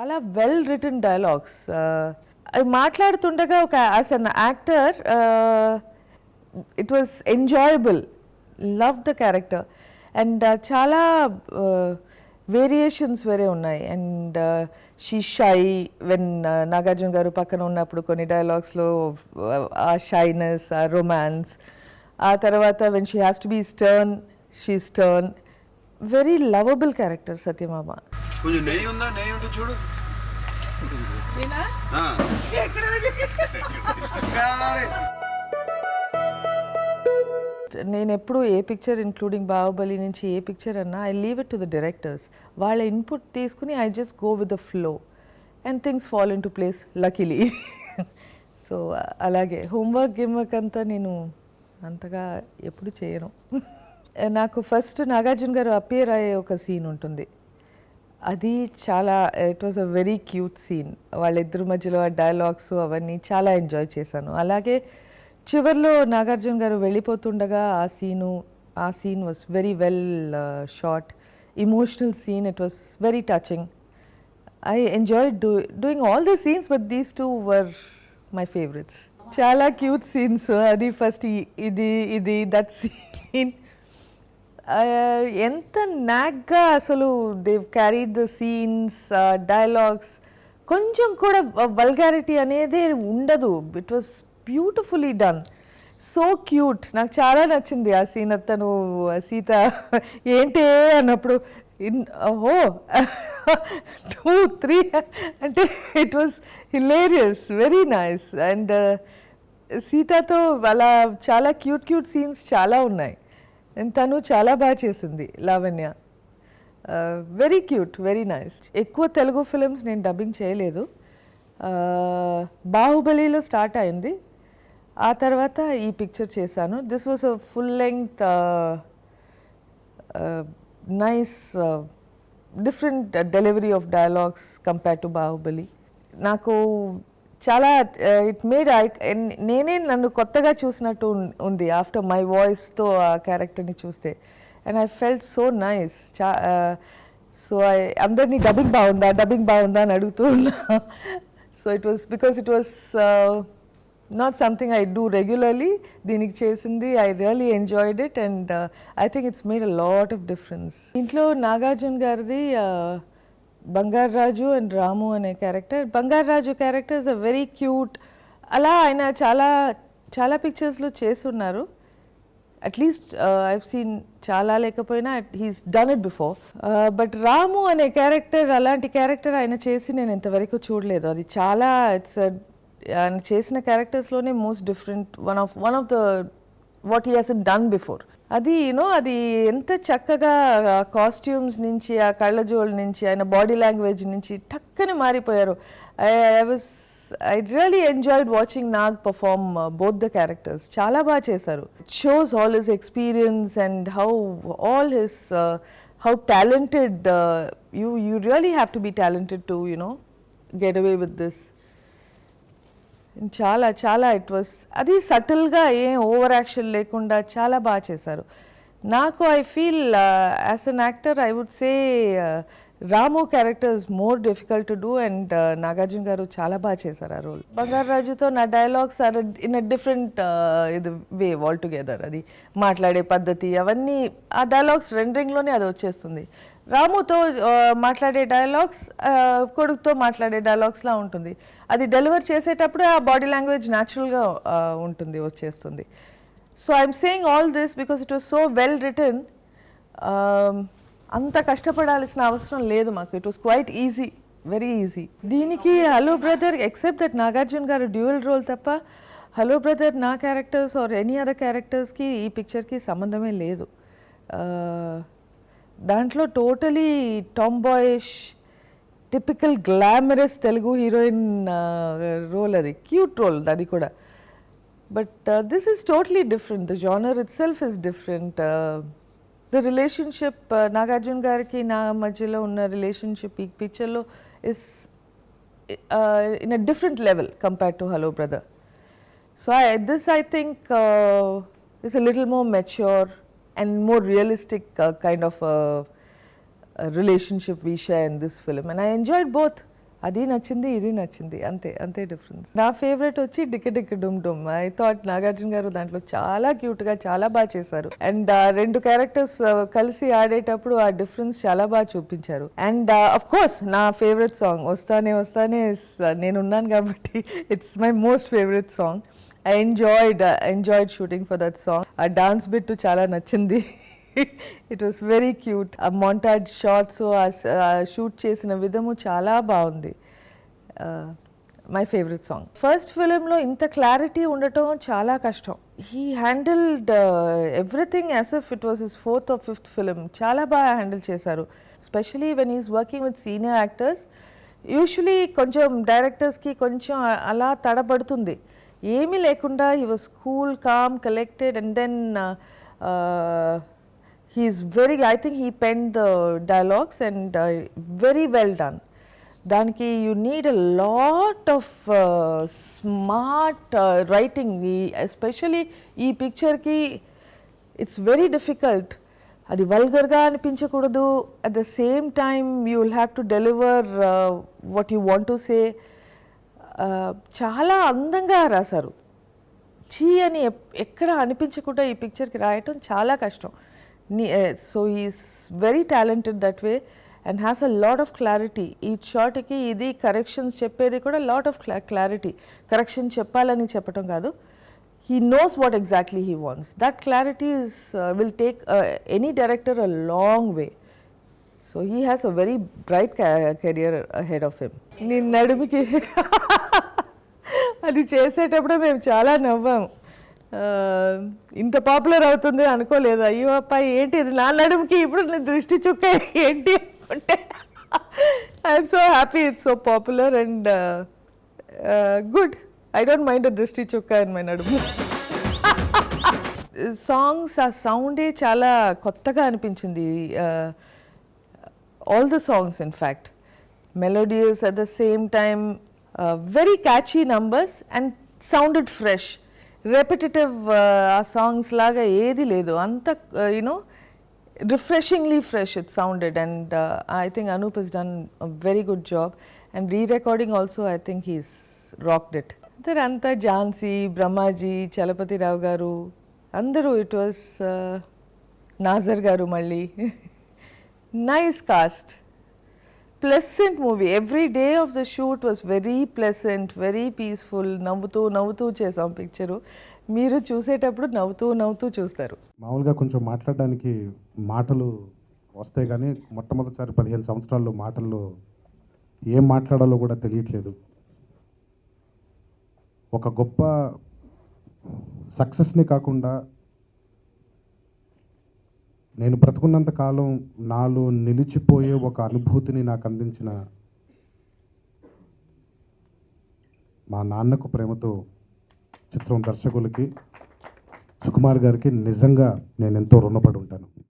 చాలా well return dialogues. అవి మాట్లాడుతుండగా ఒక as an actor it was enjoyable, love the character. And చాలా వేరియేషన్స్ వేరే ఉన్నాయి. And she shy when Nagarjuna గారు పక్కన ఉన్నప్పుడు కొన్ని డైలాగ్స్లో ఆ షైనెస్, ఆ రొమాన్స్. ఆ తర్వాత when she has to be stern, she stern. Very lovable character Satyamama. కొంచెం నెయ్యి ఉందా? నెయ్యి ఉంటే చూడు. నేను ఎప్పుడు ఏ పిక్చర్ ఇంక్లూడింగ్ బాహుబలి నుంచి ఏ పిక్చర్ అన్నా I leave it to the directors. వాళ్ళ ఇన్పుట్ తీసుకుని I just go with the flow and things fall in to place luckily. So అలాగే హోంవర్క్ గిమ్వర్క్ అంతా నేను అంతగా ఎప్పుడు చేయను. నాకు ఫస్ట్ నాగార్జున గారు అపియర్ అయ్యే ఒక సీన్ ఉంటుంది. అది చాలా it was a very cute scene. వాళ్ళిద్దరి మధ్యలో ఆ డైలాగ్స్ అవన్నీ చాలా ఎంజాయ్ చేశాను. అలాగే చివర్లో నాగార్జున గారు వెళ్ళిపోతుండగా ఆ scene was very well shot, emotional scene. It was very touching. I enjoyed doing all the scenes, but these two were my favourites. చాలా క్యూట్ సీన్స్. అది ఫస్ట్ ఇది దట్ సీన్ ఎంత నాగ్గా అసలు they carried the scenes, dialogues. కొంచెం కూడా vulgarity అనేది ఉండదు. It was beautifully done, so cute. నాకు చాలా నచ్చింది ఆ సీన్. అతను సీత ఏంటి అన్నప్పుడు ఓహో 2, 3 అంటే it was hilarious, very nice. And సీతతో అలా చాలా క్యూట్ సీన్స్ చాలా ఉన్నాయి. అండ్ తను చాలా బాగా చేసింది Lavanya. Very cute, very nice. ఎక్కువ తెలుగు ఫిలిమ్స్ నేను డబ్బింగ్ చేయలేదు. బాహుబలిలో స్టార్ట్ అయింది, ఆ తర్వాత ఈ పిక్చర్ చేశాను. This was a full length nice different delivery of dialogues compare to Baahubali. నాకు చాలా ఇట్ మేడ్ నేనే నన్ను కొత్తగా చూసినట్టు ఉంది ఆఫ్టర్ మై వాయిస్తో ఆ క్యారెక్టర్ని చూస్తే. And I felt so nice. So అందరినీ డబ్బింగ్ బాగుందా అని అడుగుతూ ఉన్నా. So it was because it was not something I do regularly. దీనికి చేసింది I really enjoyed it and I think it's made a lot of difference. ఇంట్లో నాగార్జున గారిది Bangarraju and Ramu అనే character. Bangarraju character is a very cute. అలా ఆయన చాలా పిక్చర్స్లో చేస్తున్నారు. At least I've seen చాలా లేకపోయినా he's done it before. But Ramu అనే క్యారెక్టర్, అలాంటి క్యారెక్టర్ ఆయన చేసి నేను ఇంతవరకు చూడలేదు. అది చాలా ఆయన చేసిన క్యారెక్టర్స్లోనే most different, one of the what he has done before. అది అది ఎంత చక్కగా కాస్ట్యూమ్స్ నుంచి, ఆ కళ్ళజోళ్ళ నుంచి, ఆయన బాడీ లాంగ్వేజ్ నుంచి టక్కని మారిపోయారు. I really enjoyed watching Nag perform both the characters. చాలా బాగా చేశారు. It shows all his experience and how talented you really have to be talented to get away with this. చాలా ఇట్ వాస్ అది సటిల్గా, ఏం ఓవర్ యాక్షన్ లేకుండా చాలా బాగా చేశారు. నాకు I feel as an actor I would say Ramu character is more difficult to do and Nagarjuna గారు చాలా బాగా చేశారు ఆ రోల్. బంగారాజుతో నా dialogues are in a different way all together. అది మాట్లాడే పద్ధతి అవన్నీ ఆ డైలాగ్స్ రెండరింగ్లోనే అది వచ్చేస్తుంది. రాముతో మాట్లాడే డైలాగ్స్ కొడుకుతో మాట్లాడే డైలాగ్స్లా ఉంటుంది. అది డెలివర్ చేసేటప్పుడు ఆ బాడీ లాంగ్వేజ్ న్యాచురల్గా ఉంటుంది, వచ్చేస్తుంది. So I'm saying all this because it was so well written. అంత కష్టపడాల్సిన అవసరం లేదు మాకు. It was quite easy, very easy. దీనికి hello brother, except that Nagarjuna garu dual role తప్ప, హలో బ్రదర్ నా క్యారెక్టర్స్ ఆర్ ఎనీ అదర్ క్యారెక్టర్స్కి ఈ పిక్చర్కి సంబంధమే లేదు. దాంట్లో totally tomboyish, typical glamorous Telugu heroine role. అది క్యూట్ రోల్ అది కూడా. But this is totally different. The genre it self is different. The relationship Nagarjuna గారికి నా మధ్యలో ఉన్న రిలేషన్షిప్ ఈ పిక్చర్లో is in a different level compared to hello brother. So this I think is a little more mature and more realistic kind of relationship we share in this film, and I enjoyed both. అది నచ్చింది, ఇది నచ్చింది, అంతే అంతే difference. నా favourite వచ్చి డిక్క డిక్క డుమ్ డుమ్. I thought Nagarjuna గారు దాంట్లో చాలా క్యూట్గా చాలా బాగా చేశారు. అండ్ రెండు క్యారెక్టర్స్ కలిసి ఆడేటప్పుడు ఆ డిఫరెన్స్ చాలా బాగా చూపించారు. అండ్ అఫ్ కోర్స్ నా ఫేవరెట్ సాంగ్ వస్తానే వస్తానే నేనున్నాను కాబట్టి it's my most favourite song. I enjoyed shooting for that song. ఆ డాన్స్ బిట్ చాలా నచ్చింది. It was very cute. ఆ montage షార్ట్స్ షూట్ చేసిన విధము చాలా బాగుంది. My favourite song. ఫస్ట్ ఫిలింలో ఇంత క్లారిటీ ఉండటం చాలా కష్టం. He handled everything as if it was his 4th or 5th film. చాలా బాగా హ్యాండిల్ చేశారు. Especially when is working with senior actors. Usually కొంచెం డైరెక్టర్స్కి కొంచెం అలా తడబడుతుంది. ఏమీ లేకుండా he was cool, calm, collected, and then he's very, I think he penned the dialogues and very well done. దానికి you need a lot of smart writing. Especially ఈ పిక్చర్కి it's very difficult. అది వల్గర్గా అనిపించకూడదు. At the same time you will have to deliver what you want to say. చాలా అందంగా రాశారు. చీ అని ఎక్కడ అనిపించకుండా ఈ పిక్చర్కి రాయటం చాలా కష్టం. So is very talented that way and has a lot of clarity. ఈ షార్ట్కి ఇది కరెక్షన్స్ చెప్పేది కూడా లాట్ ఆఫ్ క్లారిటీ. కరెక్షన్ చెప్పాలని చెప్పటం కాదు. he knows what exactly he wants. That clarity will take any director a long way. So he has a very bright career ahead of him. నీ నడుముకి అది చేసేటప్పుడు మేము చాలా నవ్వాము. ఇంత పాపులర్ అవుతుంది అనుకోలేదు. అయ్యో అప్ప ఏంటి ఇది నా నడుముకి ఇప్పుడు నీ దృష్టి చుక్క ఏంటి అనుకుంటే I'm so happy it's so popular and good. I don't mind a drishti chukka in my నడుము. సాంగ్స్ ఆ సౌండే చాలా కొత్తగా అనిపించింది. All the songs in fact melodious at the same time, very catchy numbers and sounded fresh. Repetitive songs laga edi ledu anta refreshingly fresh it sounded, and I think Anup has done a very good job, and re-recording also I think he's rocked it. There anta Jhansi, Brahmaji, Chalapati Rao garu andaru, it was Nazar garu malli. Nice cast. Pleasant movie. Every day of the shoot was very pleasant, very peaceful. నవ్వుతూ చేసాం picture. మీరు చూసేటప్పుడు నవ్వుతూ చూస్తారు. మామూలుగా కొంచెం మాట్లాడడానికి మాటలు వస్తాయి కానీ మొట్టమొదటిసారి 15 సంవత్సరాల్లో మాటల్లో ఏం మాట్లాడాలో కూడా తెలియట్లేదు. ఒక గొప్ప సక్సెస్ని కాకుండా నేను బ్రతుకున్నంత కాలం నాలో నిలిచిపోయే ఒక అనుభూతిని నాకు అందించిన మా నాన్నకు ప్రేమతో చిత్రం దర్శకులకి సుకుమార్ గారికి నిజంగా నేను ఎంతో రుణపడి ఉంటాను.